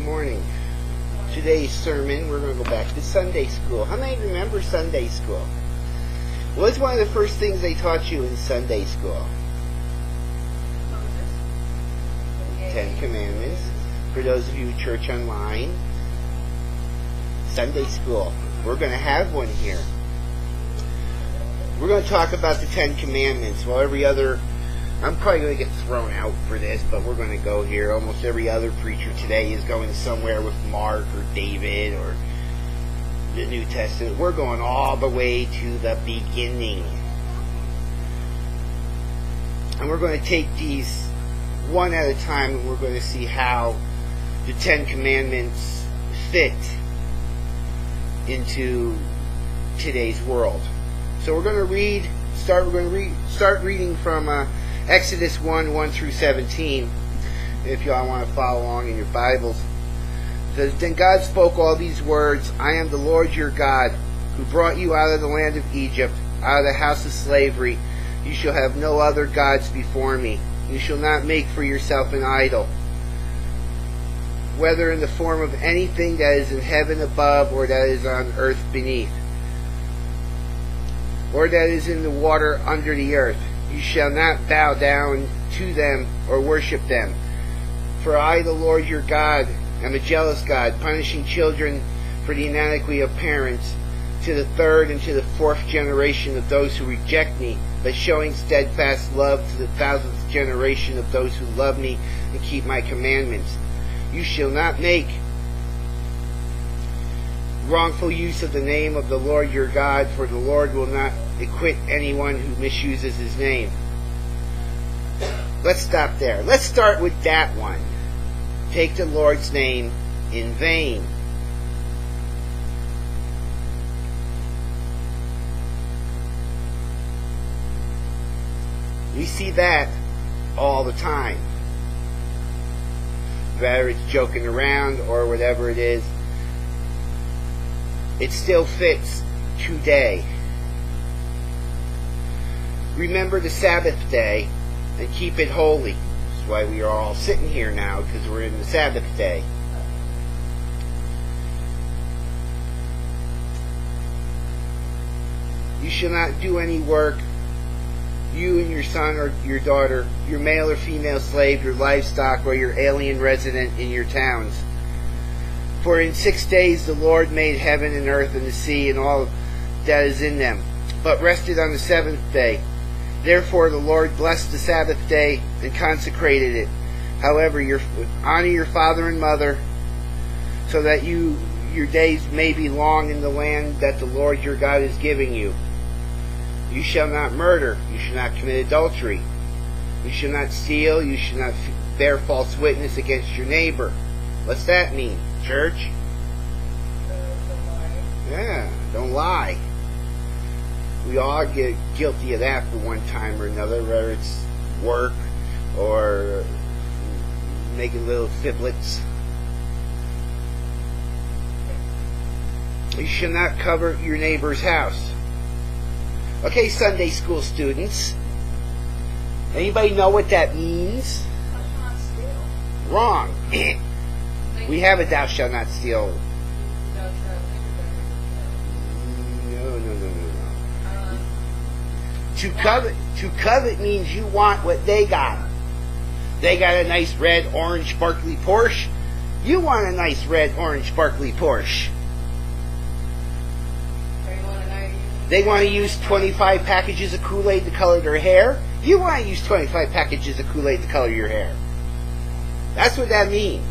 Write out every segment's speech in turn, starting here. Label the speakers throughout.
Speaker 1: Good morning. Today's sermon, we're going to go back to Sunday school. How many remember Sunday school? What's one of the first things they taught you in Sunday school? Ten Commandments. For those of you church online, Sunday school. We're going to have one here. We're going to talk about the Ten Commandments. Well, I'm probably going to get thrown out for this, but we're going to go here. Almost every other preacher today is going somewhere with Mark or David or the New Testament. We're going all the way to the beginning. And we're going to take these one at a time, and we're going to see how the Ten Commandments fit into today's world. So we're going to start reading from Exodus 1 through 17, if y'all want to follow along in your Bibles. It says, Then God spoke all these words, I am the Lord your God, who brought you out of the land of Egypt, out of the house of slavery. You shall have no other gods before me. You shall not make for yourself an idol, whether in the form of anything that is in heaven above, or that is on earth beneath, or that is in the water under the earth. You shall not bow down to them or worship them. For I, the Lord your God, am a jealous God, punishing children for the iniquity of parents, to the third and to the fourth generation of those who reject me, but showing steadfast love to the thousandth generation of those who love me and keep my commandments. You shall not make wrongful use of the name of the Lord your God, for the Lord will not acquit anyone who misuses his name. Let's stop there. Let's start with that one. Take the Lord's name in vain. We see that all the time. Whether it's joking around or whatever it is, it still fits today. Remember the Sabbath day and keep it holy. That's why we are all sitting here now, because we're in the Sabbath day. You shall not do any work, you and your son or your daughter, your male or female slave, your livestock, or your alien resident in your towns. For in 6 days the Lord made heaven and earth and the sea and all that is in them, but rested on the seventh day. Therefore the Lord blessed the Sabbath day and consecrated it. However, honor your father and mother, so that your days may be long in the land that the Lord your God is giving you. You shall not murder. You shall not commit adultery. You shall not steal. You shall not bear false witness against your neighbor. What's that mean, church? Yeah, don't lie. We all get guilty of that for one time or another, whether it's work or making little fiblets. You shall not covet your neighbor's house. Okay, Sunday school students. Anybody know what that means?
Speaker 2: Thou shalt not steal.
Speaker 1: Wrong. We have a thou shalt not steal. To covet means you want what they got. They got a nice red, orange, sparkly Porsche. You want a nice red, orange, sparkly Porsche. They want to use 25 packages of Kool-Aid to color their hair. You want to use 25 packages of Kool-Aid to color your hair. That's what that means.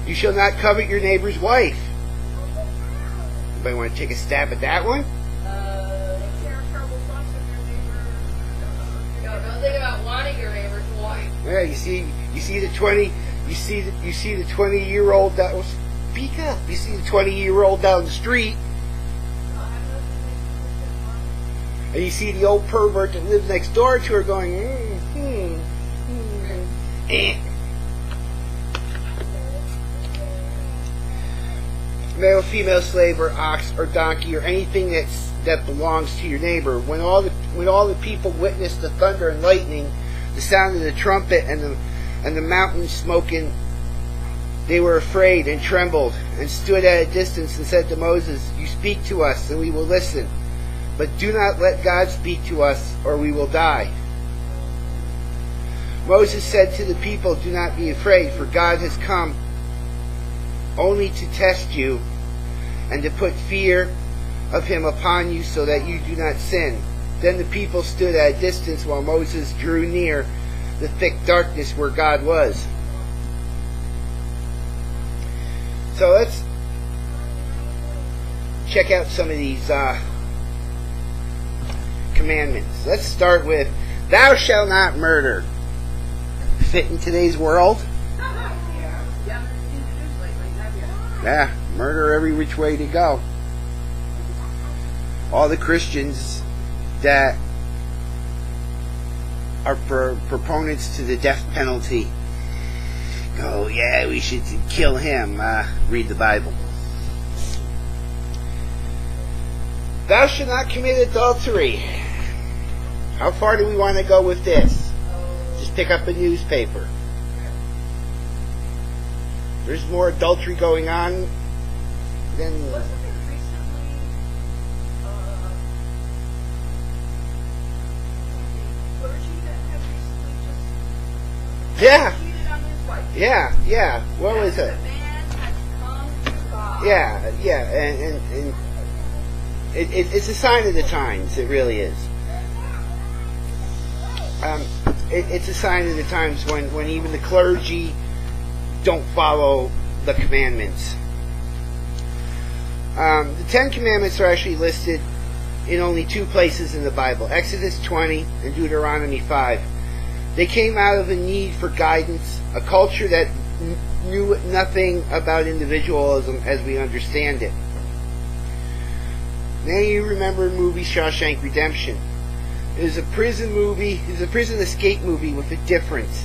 Speaker 1: You shall not covet your neighbor's wife. Anybody want to take a stab at that one?
Speaker 2: Don't think about wanting your neighbor's wife.
Speaker 1: Yeah, you see the 20-year-old that was speak up. You see the 20-year-old down the street, and you see the old pervert that lives next door to her going, Male, female slave, or ox, or donkey, or anything that belongs to your neighbor. When all the people witnessed the thunder and lightning, the sound of the trumpet, and the and the mountains smoking. They were afraid and trembled and stood at a distance and said to Moses, "You speak to us and we will listen, but do not let God speak to us or we will die." Moses said to the people, "Do not be afraid, for God has come only to test you and to put fear of him upon you so that you do not sin." Then the people stood at a distance while Moses drew near the thick darkness where God was. So let's check out some of these commandments. Let's start with, "Thou shalt not murder." Fit in today's world? Yeah, murder every which way to go. All the Christians that are proponents to the death penalty go, yeah, we should kill him. Read the Bible. "Thou shalt not commit adultery." How far do we want to go with this? Just pick up a newspaper. There's more adultery going on than...
Speaker 2: Wasn't there recently a clergy that had recently just cheated on his wife?
Speaker 1: Yeah. What was it?
Speaker 2: The man has come to God.
Speaker 1: Yeah, and it's a sign of the times. It really is. It's a sign of the times when even the clergy don't follow the commandments. The 10 Commandments are actually listed in only 2 places in the Bible, Exodus 20 and Deuteronomy 5. They came out of a need for guidance, a culture that knew nothing about individualism as we understand it. Now you remember the movie Shawshank Redemption. It was a prison movie. It was a prison escape movie with a difference.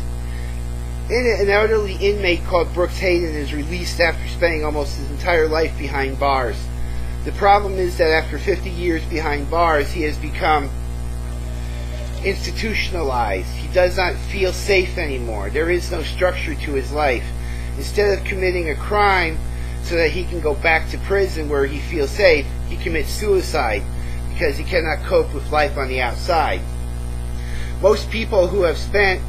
Speaker 1: In it, an elderly inmate called Brooks Hayden is released after spending almost his entire life behind bars. The problem is that after 50 years behind bars, he has become institutionalized. He does not feel safe anymore. There is no structure to his life. Instead of committing a crime so that he can go back to prison where he feels safe, he commits suicide because he cannot cope with life on the outside. Most people who have spent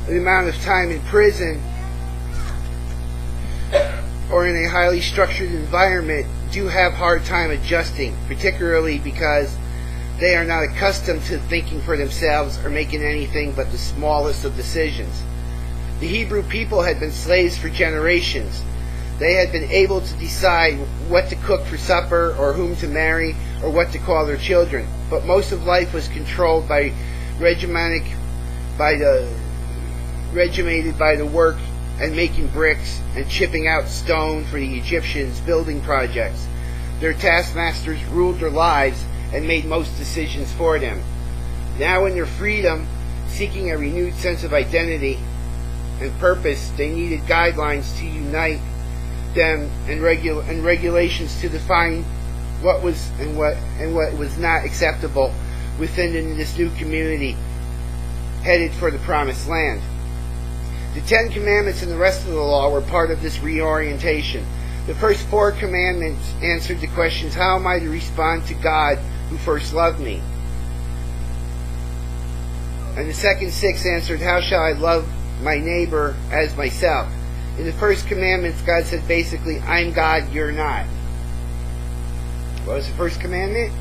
Speaker 1: an amount of time in prison or in a highly structured environment do have a hard time adjusting, particularly because they are not accustomed to thinking for themselves or making anything but the smallest of decisions. The Hebrew people had been slaves for generations. They had been able to decide what to cook for supper or whom to marry or what to call their children. But most of life was controlled by regimented by the work and making bricks and chipping out stone for the Egyptians' building projects. Their taskmasters ruled their lives and made most decisions for them. Now in their freedom, seeking a renewed sense of identity and purpose, they needed guidelines to unite them and regulations to define what was and what was not acceptable within this new community headed for the promised land. The 10 Commandments and the rest of the law were part of this reorientation. The first 4 commandments answered the questions, how am I to respond to God who first loved me? And the second 6 answered, how shall I love my neighbor as myself? In the first commandments, God said basically, I'm God, you're not. What was the first commandment?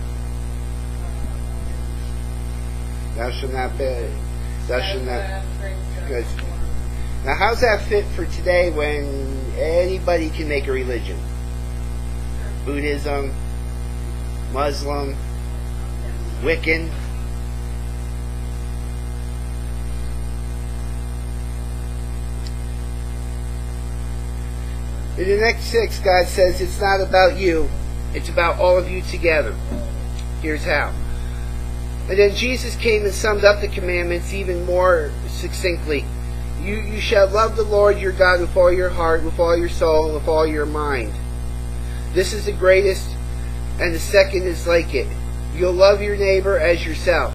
Speaker 1: Thou shalt not be. Thou shalt not. Good. Now, how's that fit for today when anybody can make a religion? Buddhism, Muslim, Wiccan. In the next 6, God says it's not about you, it's about all of you together. Here's how. And then Jesus came and summed up the commandments even more succinctly. You shall love the Lord your God with all your heart, with all your soul, and with all your mind. This is the greatest, and the second is like it. You'll love your neighbor as yourself.